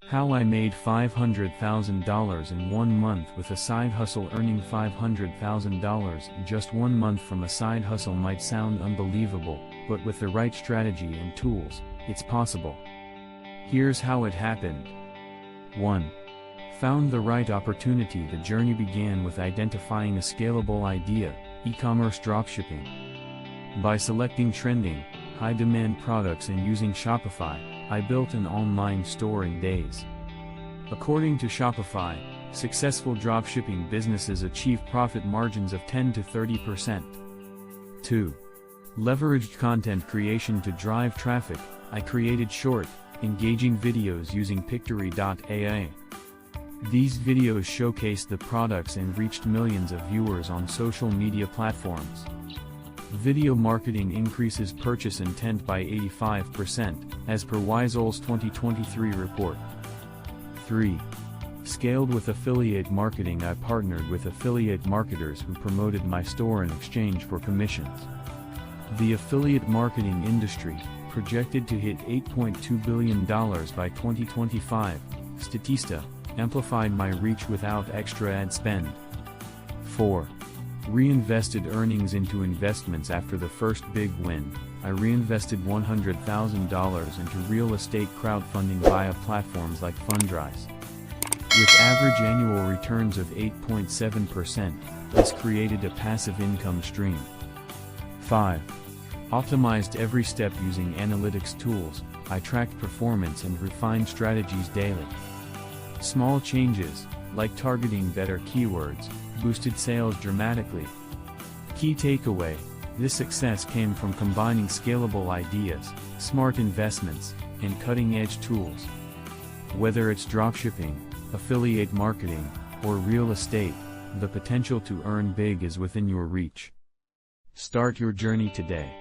How I made $500,000 in 1 month with a side hustle. Earning $500,000 in just 1 month from a side hustle might sound unbelievable, but with the right strategy and tools, it's possible. Here's how it happened. 1. Found the right opportunity. The journey began with identifying a scalable idea, e-commerce dropshipping. By selecting trending, high-demand products and using Shopify, I built an online store in days. According to Shopify, successful dropshipping businesses achieve profit margins of 10 to 30%. 2. Leveraged content creation to drive traffic. I created short, engaging videos using Pictory.ai. These videos showcased the products and reached millions of viewers on social media platforms. Video marketing increases purchase intent by 85%, as per Weisel's 2023 report. 3. Scaled with affiliate marketing. I partnered with affiliate marketers who promoted my store in exchange for commissions. The affiliate marketing industry, projected to hit $8.2 billion by 2025, Statista, amplified my reach without extra ad spend. 4. Reinvested earnings into investments. After the first big win, I reinvested $100,000 into real estate crowdfunding via platforms like Fundrise. With average annual returns of 8.7%, this created a passive income stream. 5. Optimized every step using analytics tools. I tracked performance and refined strategies daily. Small changes, like targeting better keywords, boosted sales dramatically. Key takeaway: this success came from combining scalable ideas, smart investments, and cutting-edge tools. Whether it's dropshipping, affiliate marketing, or real estate, the potential to earn big is within your reach. Start your journey today.